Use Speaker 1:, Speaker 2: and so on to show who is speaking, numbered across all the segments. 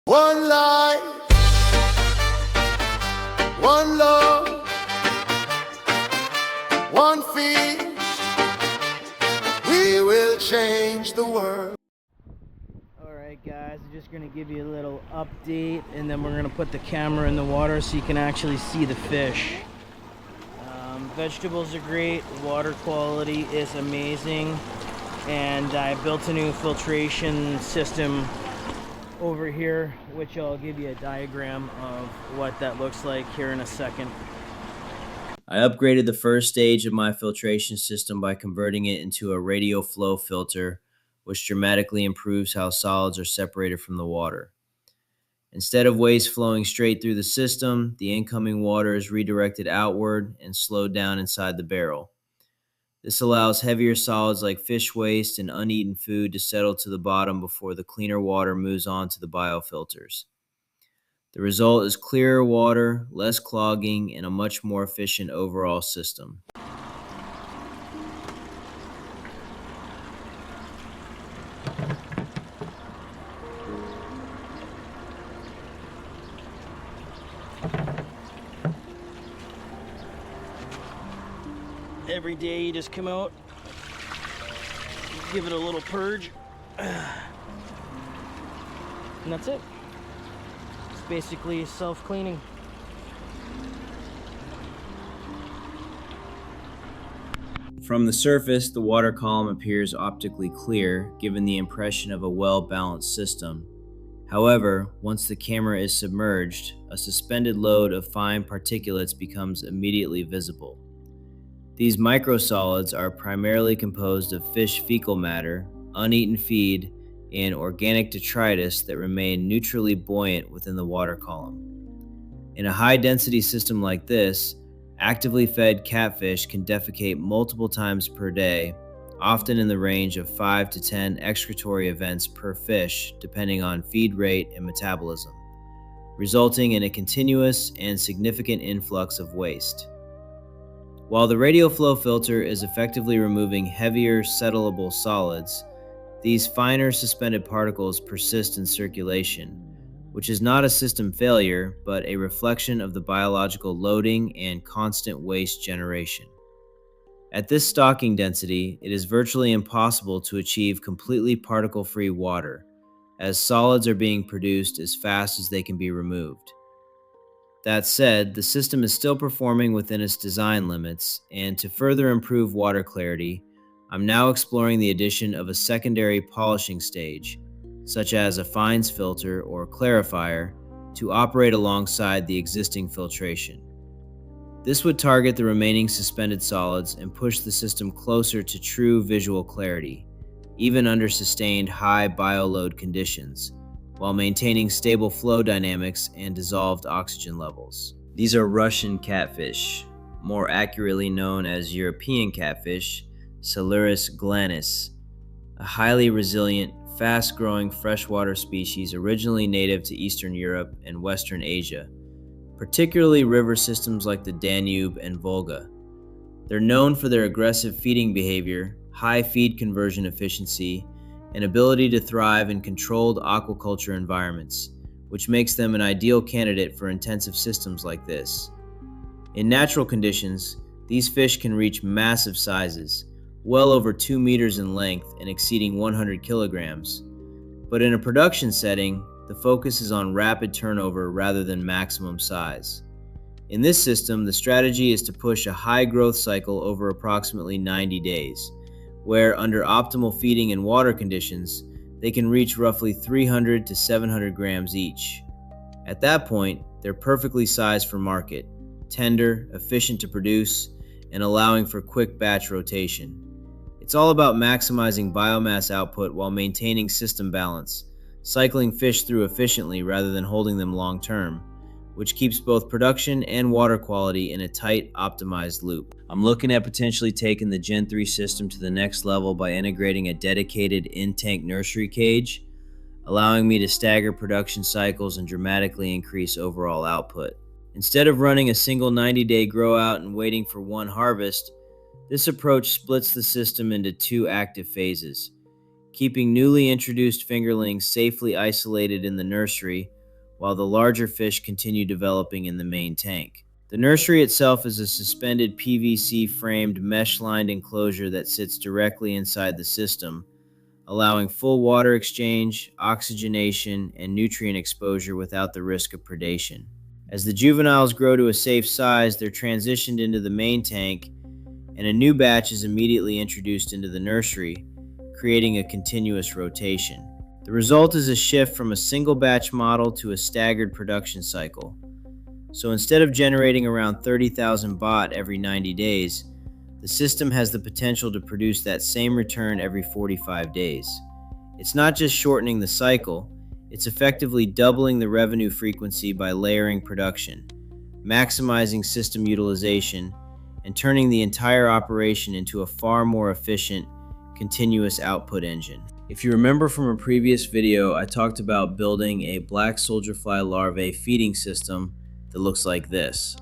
Speaker 1: One life, one love, one feast. We will change the world.
Speaker 2: Alright guys, I'm just going to give you a little update and then we're going to put the camera in the water so you can actually see the fish. Vegetables are great, water quality is amazing, and I built a new filtration system over here, which I'll give you a diagram of what that looks like here in a second.
Speaker 3: I upgraded the first stage of my filtration system by converting it into a radial flow filter, which dramatically improves how solids are separated from the water. Instead of waste flowing straight through the system, the incoming water is redirected outward and slowed down inside the barrel. This allows heavier solids like fish waste and uneaten food to settle to the bottom before the cleaner water moves on to the biofilters. The result is clearer water, less clogging, and a much more efficient overall system.
Speaker 2: Every day you just come out, give it a little purge, and that's it. It's basically self-cleaning.
Speaker 3: From the surface, the water column appears optically clear, giving the impression of a well-balanced system. However, once the camera is submerged, a suspended load of fine particulates becomes immediately visible. These microsolids are primarily composed of fish fecal matter, uneaten feed, and organic detritus that remain neutrally buoyant within the water column. In a high-density system like this, actively fed catfish can defecate multiple times per day, often in the range of 5 to 10 excretory events per fish, depending on feed rate and metabolism, resulting in a continuous and significant influx of waste. While the radial flow filter is effectively removing heavier, settlable solids, these finer suspended particles persist in circulation, which is not a system failure, but a reflection of the biological loading and constant waste generation. At this stocking density, it is virtually impossible to achieve completely particle-free water, as solids are being produced as fast as they can be removed. That said, the system is still performing within its design limits, and to further improve water clarity, I'm now exploring the addition of a secondary polishing stage, such as a fines filter or clarifier, to operate alongside the existing filtration. This would target the remaining suspended solids and push the system closer to true visual clarity, even under sustained high bioload conditions, while maintaining stable flow dynamics and dissolved oxygen levels. These are Russian catfish, more accurately known as European catfish, Silurus glanus, a highly resilient, fast-growing freshwater species originally native to Eastern Europe and Western Asia, particularly river systems like the Danube and Volga. They're known for their aggressive feeding behavior, high feed conversion efficiency, and ability to thrive in controlled aquaculture environments, which makes them an ideal candidate for intensive systems like this. In natural conditions, these fish can reach massive sizes, well over 2 meters in length and exceeding 100 kilograms. But in a production setting, the focus is on rapid turnover rather than maximum size. In this system, the strategy is to push a high growth cycle over approximately 90 days, where under optimal feeding and water conditions, they can reach roughly 300 to 700 grams each. At that point, they're perfectly sized for market, tender, efficient to produce, and allowing for quick batch rotation. It's all about maximizing biomass output while maintaining system balance, cycling fish through efficiently rather than holding them long term, which keeps both production and water quality in a tight, optimized loop. I'm looking at potentially taking the Gen 3 system to the next level by integrating a dedicated in-tank nursery cage, allowing me to stagger production cycles and dramatically increase overall output. Instead of running a single 90-day grow out and waiting for one harvest, this approach splits the system into 2 active phases, keeping newly introduced fingerlings safely isolated in the nursery while the larger fish continue developing in the main tank. The nursery itself is a suspended PVC framed mesh-lined enclosure that sits directly inside the system, allowing full water exchange, oxygenation, and nutrient exposure without the risk of predation. As the juveniles grow to a safe size, they're transitioned into the main tank, and a new batch is immediately introduced into the nursery, creating a continuous rotation. The result is a shift from a single batch model to a staggered production cycle. So instead of generating around 30,000 baht every 90 days, the system has the potential to produce that same return every 45 days. It's not just shortening the cycle, it's effectively doubling the revenue frequency by layering production, maximizing system utilization, and turning the entire operation into a far more efficient, continuous output engine. If you remember from a previous video, I talked about building a black soldier fly larvae feeding system that looks like this.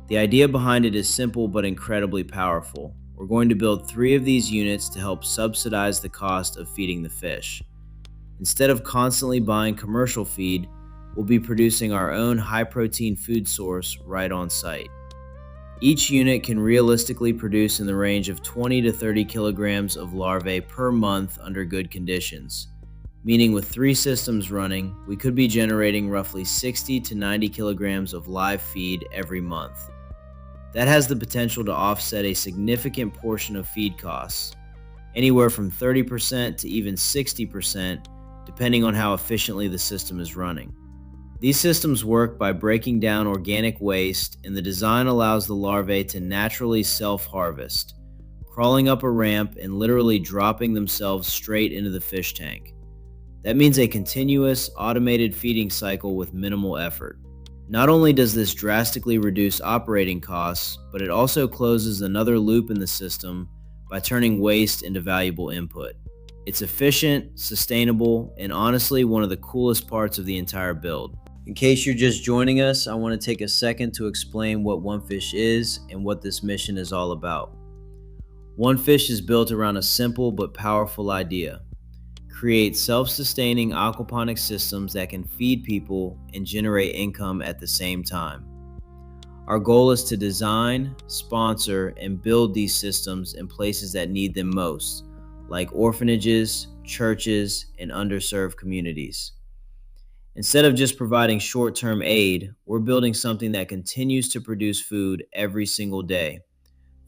Speaker 3: The idea behind it is simple but incredibly powerful. We're going to build 3 of these units to help subsidize the cost of feeding the fish. Instead of constantly buying commercial feed, we'll be producing our own high-protein food source right on site. Each unit can realistically produce in the range of 20 to 30 kilograms of larvae per month under good conditions, meaning with 3 systems running, we could be generating roughly 60 to 90 kilograms of live feed every month. That has the potential to offset a significant portion of feed costs, anywhere from 30% to even 60%, depending on how efficiently the system is running. These systems work by breaking down organic waste, and the design allows the larvae to naturally self-harvest, crawling up a ramp and literally dropping themselves straight into the fish tank. That means a continuous, automated feeding cycle with minimal effort. Not only does this drastically reduce operating costs, but it also closes another loop in the system by turning waste into valuable input. It's efficient, sustainable, and honestly one of the coolest parts of the entire build. In case you're just joining us, I want to take a second to explain what OneFish is and what this mission is all about. OneFish is built around a simple but powerful idea: create self-sustaining aquaponic systems that can feed people and generate income at the same time. Our goal is to design, sponsor, and build these systems in places that need them most, like orphanages, churches, and underserved communities. Instead of just providing short-term aid, we're building something that continues to produce food every single day.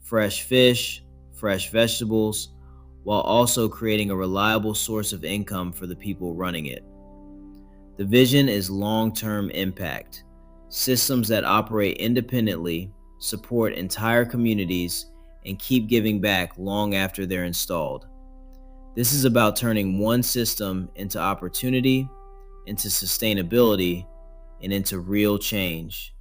Speaker 3: Fresh fish, fresh vegetables, while also creating a reliable source of income for the people running it. The vision is long-term impact. Systems that operate independently, support entire communities, and keep giving back long after they're installed. This is about turning one system into opportunity, into sustainability, and into real change.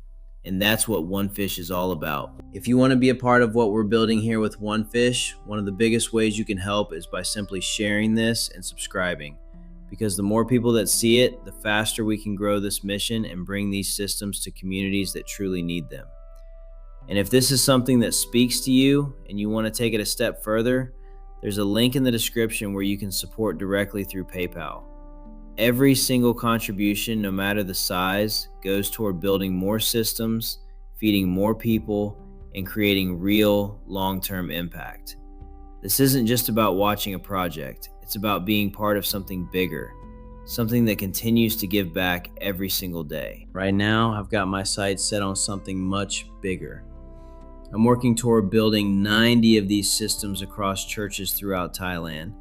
Speaker 3: And that's what OneFish is all about. If you want to be a part of what we're building here with OneFish, one of the biggest ways you can help is by simply sharing this and subscribing. Because the more people that see it, the faster we can grow this mission and bring these systems to communities that truly need them. And if this is something that speaks to you and you want to take it a step further, there's a link in the description where you can support directly through PayPal. Every single contribution, no matter the size, goes toward building more systems, feeding more people, and creating real long-term impact. This isn't just about watching a project, it's about being part of something bigger, something that continues to give back every single day. Right now, I've got my sights set on something much bigger. I'm working toward building 90 of these systems across churches throughout Thailand,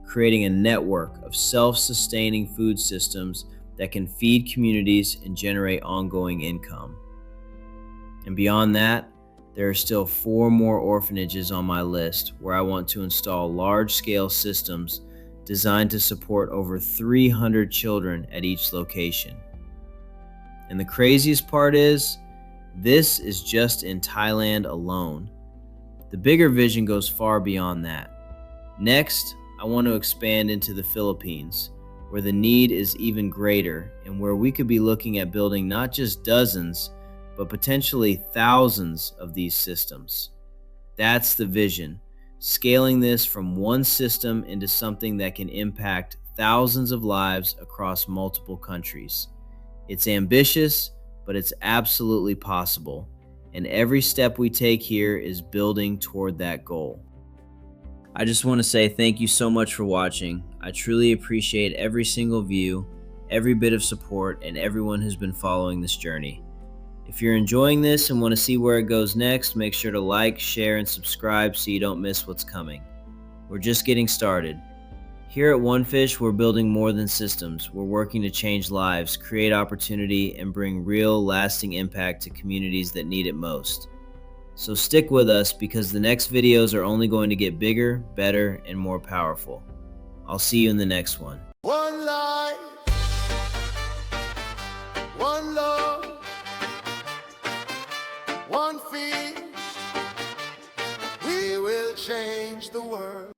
Speaker 3: creating a network of self-sustaining food systems that can feed communities and generate ongoing income. And beyond that, there are still 4 more orphanages on my list where I want to install large-scale systems designed to support over 300 children at each location. And the craziest part is, this is just in Thailand alone. The bigger vision goes far beyond that. Next, I want to expand into the Philippines, where the need is even greater and where we could be looking at building not just dozens, but potentially thousands of these systems. That's the vision. scaling this from one system into something that can impact thousands of lives across multiple countries. It's ambitious, but it's absolutely possible, and every step we take here is building toward that goal. I just want to say thank you so much for watching. I truly appreciate every single view, every bit of support, and everyone who's been following this journey. If you're enjoying this and want to see where it goes next, make sure to like, share, and subscribe so you don't miss what's coming. We're just getting started. Here at OneFish, we're building more than systems. We're working to change lives, create opportunity, and bring real, lasting impact to communities that need it most. So stick with us because the next videos are only going to get bigger, better, and more powerful. I'll see you in the next one.
Speaker 1: One life, one love, one field. We will change the world.